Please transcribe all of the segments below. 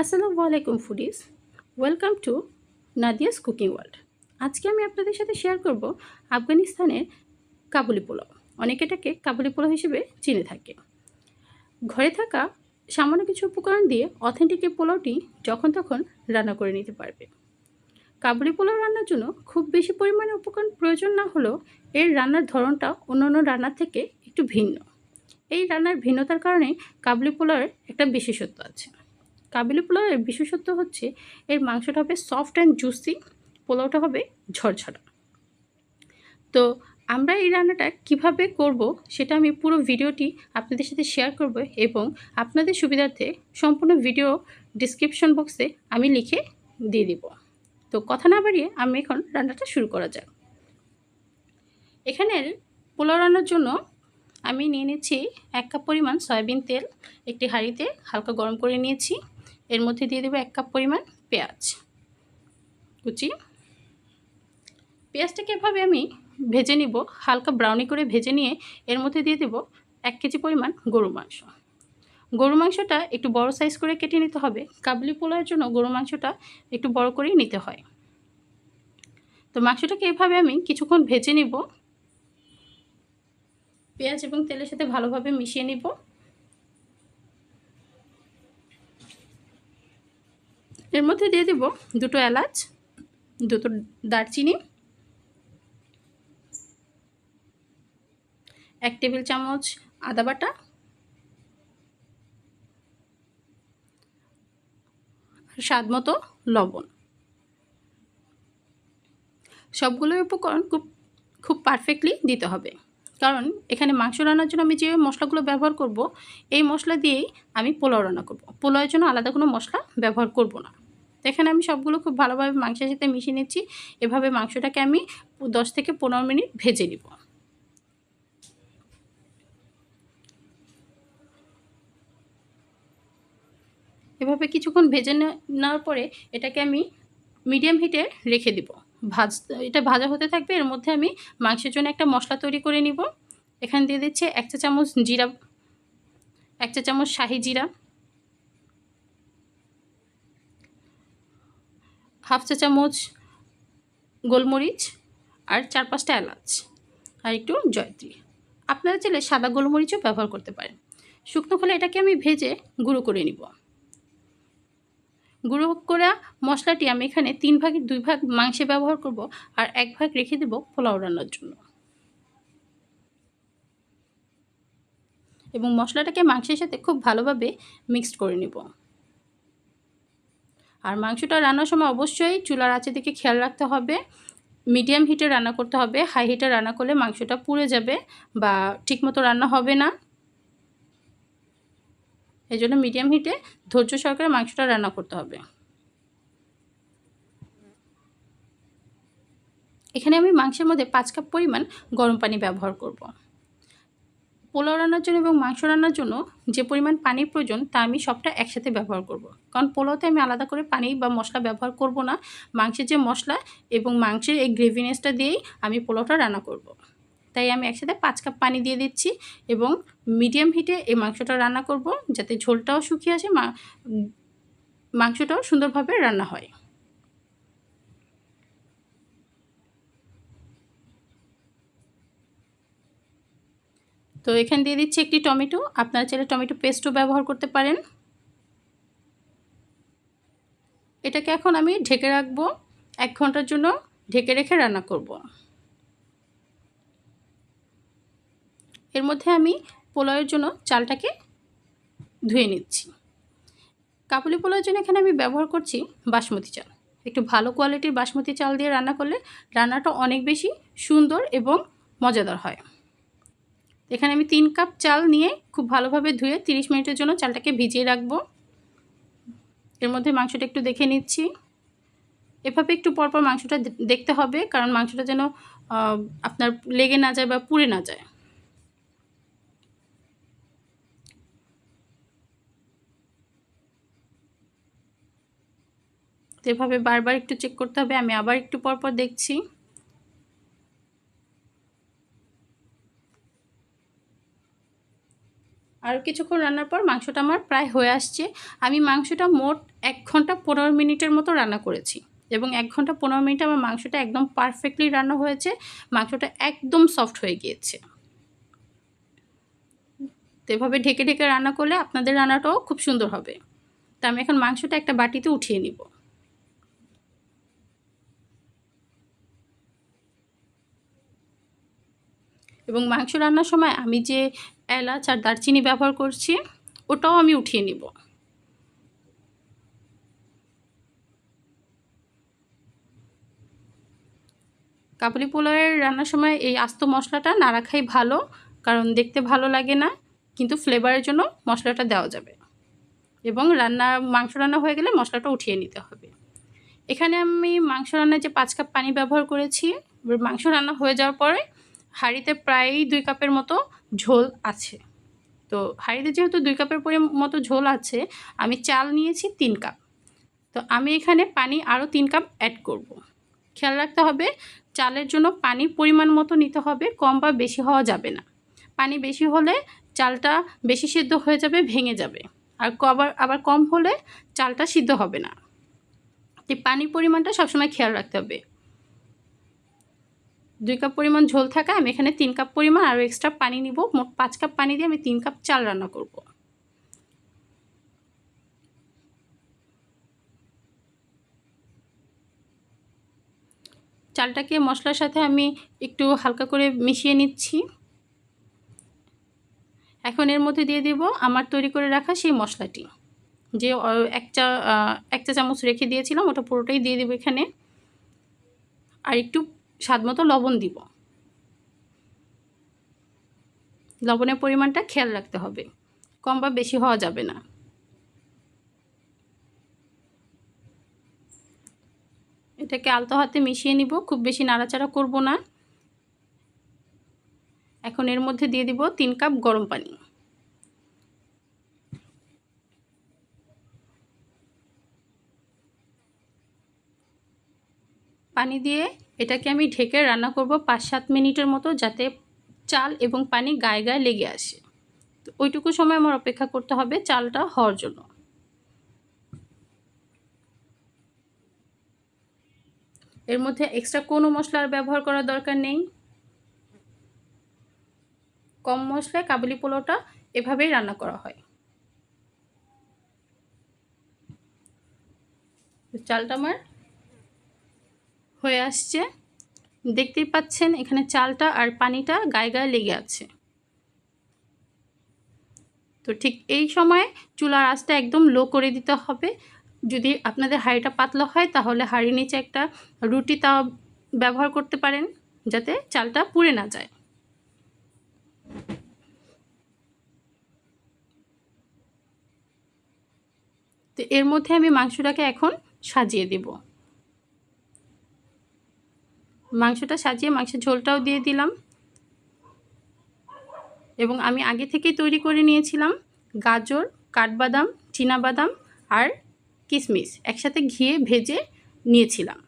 আসসালামু আলাইকুম foodies, welcome to Nadia's cooking world. আজকে আমি আপনাদের সাথে শেয়ার করব আফগানিস্তানের কাবুলি পোলাও। অনেকে এটাকে কাবুলি পোলাও হিসেবে চিনে থাকে। ঘরে থাকা সামান্য কিছু উপকরণ দিয়ে অথেন্টিক এই পোলাওটি যখন তখন রান্না করে নিতে পারবে। কাবুলি পোলাও রান্নার জন্য খুব বেশি পরিমাণে উপকরণ প্রয়োজন না হলেও এর রান্নার ধরনটা অন্যান্য রান্নার থেকে একটু ভিন্ন। এই রান্নার ভিন্নতার কারণে কাবুলি পোলাওয়ের একটা বিশেষত্ব আছে। কাবুলি পোলাওয়ের বিশেষত্ব হচ্ছে এর মাংসটা হবে সফট অ্যান্ড জুসি, পোলাওটা হবে ঝরঝরা। তো আমরা এই রান্নাটা কিভাবে করব সেটা আমি পুরো ভিডিওটি আপনাদের সাথে শেয়ার করব এবং আপনাদের সুবিধার্থে সম্পূর্ণ ভিডিও ডিসক্রিপশন বক্সে আমি লিখে দিয়ে দিব। তো কথা না বাড়িয়ে আমি এখন রান্নাটা শুরু করা যাক। এখানের পোলাও রান্নার জন্য আমি নিয়ে নিচ্ছি 1 কাপ পরিমাণ সয়াবিন তেল। একটি হাঁড়িতে হালকা গরম করে নিয়েছি। এর মধ্যে দিয়ে দেবো 1 কাপ পরিমাণ পেঁয়াজ কুচি। পেঁয়াজটাকে এভাবে আমি ভেজে নিব, হালকা ব্রাউনি করে ভেজে নিয়ে এর মধ্যে দিয়ে দেব 1 কেজি পরিমাণ গরুর মাংস। গরুর মাংসটা একটু বড় সাইজ করে কেটে নিতে হবে। কাবুলি পোলাওয়ের জন্য গরুর মাংসটা একটু বড় করেই নিতে হয়। তো মাংসটাকে এভাবে আমি কিছুক্ষণ ভেজে নিব, পেঁয়াজ এবং তেলের সাথে ভালোভাবে মিশিয়ে নিব। এর মধ্যে দিয়ে দেব 2টো এলাচ, 2টো দারচিনি, 1 টেবিল চামচ আদা বাটা, আর স্বাদ মতো লবণ। সবগুলো উপকরণ খুব পারফেক্টলি দিতে হবে, কারণ এখানে মাংস রান্নার জন্য আমি যে মশলাগুলো ব্যবহার করব এই মশলা দিয়েই আমি পোলাও রান্না করব। পোলাওয়ের জন্য আলাদা কোনো মশলা ব্যবহার করব না। তো এখানে আমি সবগুলো খুব ভালোভাবে মাংসের সাথে মিশিয়ে নিচ্ছি। এভাবে মাংসটাকে আমি 10 থেকে 15 মিনিট ভেজে নিব। এভাবে কিছুক্ষণ ভেজে নেওয়ার পরে এটাকে আমি মিডিয়াম হিটে রেখে দিব। এটা ভাজা হতে থাকবে। এর মধ্যে আমি মাংসের জন্য একটা মশলা তৈরি করে নিব। এখানে দিয়ে দিচ্ছি 1 চা চামচ জিরা, 1 চা চামচ শাহি জিরা, 1/2 চা চামচ গোলমরিচ, আর 4-5টা এলাচ, আর একটু জয়ত্রী। আপনারা চাইলে সাদা গোলমরিচও ব্যবহার করতে পারেন। শুকনো খোলা এটাকে আমি ভেজে গুঁড়ো করে নিব। গুঁড়ো করা মশলাটি আমি এখানে 3 ভাগের 2 ভাগ মাংসে ব্যবহার করব, আর 1 ভাগ রেখে দেব পোলাও রান্নার জন্য। এবং মশলাটাকে মাংসের সাথে খুব ভালোভাবে মিক্সড করে নেব। আর মাংসটা রান্নার সময় অবশ্যই চুলার আঁচের দিকে খেয়াল রাখতে হবে। মিডিয়াম হিটে রান্না করতে হবে। হাই হিটে রান্না করলে মাংসটা পুড়ে যাবে বা ঠিকমতো রান্না হবে না। এই জন্য মিডিয়াম হিটে ধৈর্য সহকারে মাংসটা রান্না করতে হবে। এখানে আমি মাংসের মধ্যে 5 কাপ পরিমাণ গরম পানি ব্যবহার করব। পোলাও রান্নার জন্য এবং মাংস রান্নার জন্য যে পরিমাণ পানির প্রয়োজন তা আমি সবটা একসাথে ব্যবহার করব। কারণ পোলাওতে আমি আলাদা করে পানি বা মশলা ব্যবহার করব না। মাংসের যে মশলা এবং মাংসের এই গ্রেভিনেসটা দিয়েই আমি পোলাওটা রান্না করব। তাই আমি একসাথে 5 কাপ পানি দিয়ে দিচ্ছি এবং মিডিয়াম হিটে এই মাংসটা রান্না করব, যাতে ঝোলটাও শুকিয়ে আসে, মাংসটাও সুন্দরভাবে রান্না হয়। তো এখানে দিয়ে দিচ্ছি একটি টমেটো। আপনারা চাইলে টমেটো পেস্টও ব্যবহার করতে পারেন। এটাকে এখন আমি ঢেকে রাখবো। 1 ঘন্টার জন্য ঢেকে রেখে রান্না করব। এর মধ্যে আমি পোলাওয়ের জন্য চালটাকে ধুয়ে নিচ্ছি। কাবুলি পোলাওয়ের জন্য এখানে আমি ব্যবহার করছি বাসমতি চাল। একটু ভালো কোয়ালিটির বাসমতি চাল দিয়ে রান্না করলে রান্নাটা অনেক বেশি সুন্দর এবং মজাদার হয়। এখানে আমি 3 কাপ চাল নিয়ে খুব ভালোভাবে ধুয়ে 30 মিনিটের জন্য চালটাকে ভিজিয়ে রাখবো। এর মধ্যে মাংসটা একটু দেখে নিচ্ছি। এভাবে একটু পরপর মাংসটা দেখতে হবে, কারণ মাংসটা যেন আপনার লেগে না যায় বা পুড়ে না যায়। তো এভাবে বারবার একটু চেক করতে হবে। আমি আবার একটু পরপর দেখছি। আর কিছুক্ষণ রান্নার পর মাংসটা আমার প্রায় হয়ে আসছে। আমি মাংসটা মোট 1 ঘন্টা 15 মিনিটের মতো রান্না করেছি এবং 1 ঘন্টা 15 মিনিটে আমার মাংসটা একদম পারফেক্টলি রান্না হয়েছে। মাংসটা একদম সফট হয়ে গিয়েছে। তো এভাবে ঢেকে ঢেকে রান্না করলে আপনাদের রান্নাটাও খুব সুন্দর হবে। তো আমি এখন মাংসটা একটা বাটিতে উঠিয়ে নিব। এবং মাংস রান্নার সময় আমি যে এলাচ আর দারচিনি ব্যবহার করছি ওটাও আমি উঠিয়ে নিব। কাবুলি পোলাওয়ের রান্নার সময় এই আস্ত মশলাটা না রাখাই ভালো, কারণ দেখতে ভালো লাগে না, কিন্তু ফ্লেভারের জন্য মশলাটা দেওয়া যাবে। এবং মাংস রান্না হয়ে গেলে মশলাটা উঠিয়ে নিতে হবে। এখানে আমি মাংস রান্নায় যে 5 কাপ পানি ব্যবহার করেছি। মাংস রান্না হয়ে যাওয়ার পরে হাঁড়িতে প্রায় 2 কাপের মতো ঝোল আছে। তো হাঁড়িতে যেহেতু 2 কাপের মতো ঝোল আছে, আমি চাল নিয়েছি 3 কাপ। তো আমি এখানে পানি আরও 3 কাপ অ্যাড করব। খেয়াল রাখতে হবে চালের জন্য পানির পরিমাণ মতো নিতে হবে, কম বা বেশি হওয়া যাবে না। পানি বেশি হলে চালটা বেশি সিদ্ধ হয়ে যাবে, ভেঙে যাবে। আর আবার কম হলে চালটা সিদ্ধ হবে না। এই পানির পরিমাণটা সবসময় খেয়াল রাখতে হবে। 2 কাপ পরিমাণ ঝোল থাকা আমি এখানে 3 কাপ পরিমাণ আরও এক্সট্রা পানি নিব। মোট 5 কাপ পানি দিয়ে আমি 3 কাপ চাল রান্না করব। চালটাকে মশলার সাথে আমি একটু হালকা করে মিশিয়ে নিচ্ছি। এখন এর মধ্যে দিয়ে দিব আমার তৈরি করে রাখা সেই মশলাটি, যে এক চা চামচ রেখে দিয়েছিলাম, ওটা পুরোটাই দিয়ে দেবো এখানে। আর একটু স্বাদ মতো লবণ দিব। লবণের পরিমাণটা খেয়াল রাখতে হবে, কম বা বেশি হওয়া যাবে না। এটাকে আলতো হাতে মিশিয়ে নিব, খুব বেশি নাড়াচাড়া করব না। এখন এর মধ্যে দিয়ে দিব 3 কাপ গরম পানি। পানি দিয়ে এটাকে আমি ঢেকে রান্না করব 5-7 মিনিটের মতো, যাতে চাল এবং পানি গায়ে গায়ে লেগে আসে। তো ওইটুকু সময় আমার অপেক্ষা করতে হবে চালটা হওয়ার জন্য। এর মধ্যে এক্সট্রা কোনো মশলার ব্যবহার করার দরকার নেই। কম মশলায় কাবুলি পোলাওটা এভাবেই রান্না করা হয়। চালটা আমার হয়ে আসছে, দেখতেই পাচ্ছেন এখানে চালটা আর পানিটা গায়ে গায়ে লেগে আছে। তো ঠিক এই সময় চুলার আঁচটা একদম লো করে দিতে হবে। যদি আপনাদের হাঁড়িটা পাতলা হয় তাহলে হাঁড়ির নিচে একটা রুটি তাওয়া ব্যবহার করতে পারেন, যাতে চালটা পুড়ে না যায়। তো এর মধ্যে আমি মাংসটাকে এখন সাজিয়ে দেব। মাংসটা সাজিয়ে মাংসের ঝোলটাও দিয়ে দিলাম। এবং আমি আগে থেকেই তৈরি করে নিয়েছিলাম গাজর, কাঠবাদাম, চীনাবাদাম আর কিশমিশ একসাথে ঘিয়ে ভেজে নিয়েছিলাম।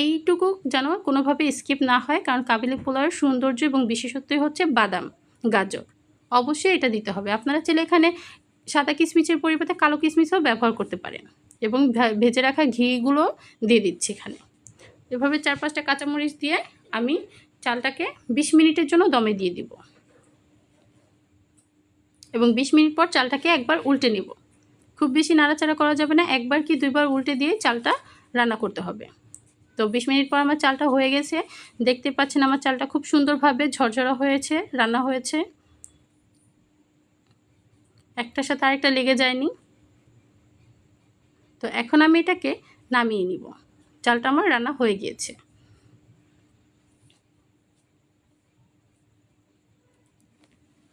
এইটুকু যেন কোনোভাবে স্কিপ না হয়, কারণ কাবুলি পোলাওয়ের সৌন্দর্য এবং বিশেষত্বই হচ্ছে বাদাম, গাজর। অবশ্যই এটা দিতে হবে। আপনারা চাইলে এখানে সাদা কিশমিশের পরিবর্তে কালো কিশমিশও ব্যবহার করতে পারেন। এবং ভেজে রাখা ঘিগুলো দিয়ে দিচ্ছি এখানে। এভাবে 4-5টা কাঁচামরিচ দিয়ে আমি চালটাকে 20 মিনিটের জন্য দমে দিয়ে দিব। এবং 20 মিনিট পর চালটাকে একবার উল্টে নিব। খুব বেশি নাড়াচাড়া করা যাবে না, একবার কি 2বার উল্টে দিয়ে চালটা রান্না করতে হবে। তো 20 মিনিট পর আমার চালটা হয়ে গেছে। দেখতে পাচ্ছেন আমার চালটা খুব সুন্দরভাবে ঝরঝরা হয়েছে, রান্না হয়েছে। একটার সাথে আরেকটা লেগে যায়নি। তো এখন আমি এটাকে নামিয়ে নিব। চালটা আমার রান্না হয়ে গিয়েছে।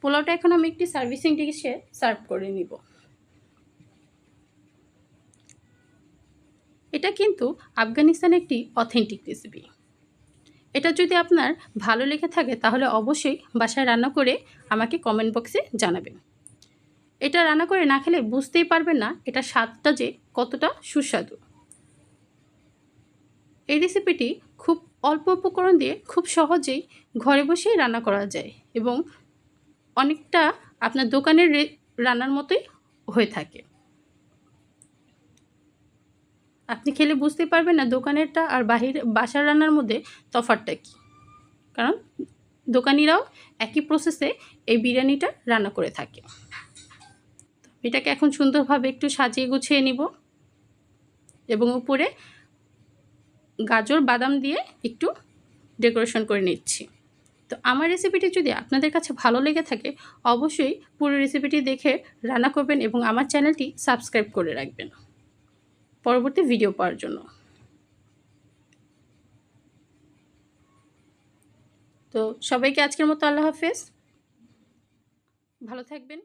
পোলাওটা এখন আমি একটি সার্ভিসিং ডিশে সার্ভ করে নিব। এটা কিন্তু আফগানিস্তানের একটি অথেন্টিক রেসিপি। এটা যদি আপনার ভালো লেগে থাকে তাহলে অবশ্যই বাসায় রান্না করে আমাকে কমেন্ট বক্সে জানাবেন। এটা রান্না করে না খেলে বুঝতেই পারবেন না এটা স্বাদটা যে কতটা সুস্বাদু। এই রেসিপিটি খুব অল্প উপকরণ দিয়ে খুব সহজেই ঘরে বসেই রান্না করা যায় এবং অনেকটা আপনার দোকানের রান্নার মতোই হয়ে থাকে। আপনি খেলে বুঝতে পারবেন না দোকানেরটা আর বাসার রান্নার মধ্যে তফাৎটা কী। কারণ দোকানিরাও একই প্রসেসে এই বিরিয়ানিটা রান্না করে থাকে। এটাকে এখন সুন্দরভাবে একটু সাজিয়ে গুছিয়ে নিব এবং উপরে গাজর বাদাম দিয়ে একটু ডেকোরেশন করে নিচ্ছি। তো আমার রেসিপিটি যদি আপনাদের কাছে ভালো লেগে থাকে অবশ্যই পুরো রেসিপিটি দেখে রান্না করবেন এবং আমার চ্যানেলটি সাবস্ক্রাইব করে রাখবেন পরবর্তী ভিডিও পাওয়ার জন্য। তো সবাইকে আজকের মতো আল্লাহ হাফেজ, ভালো থাকবেন।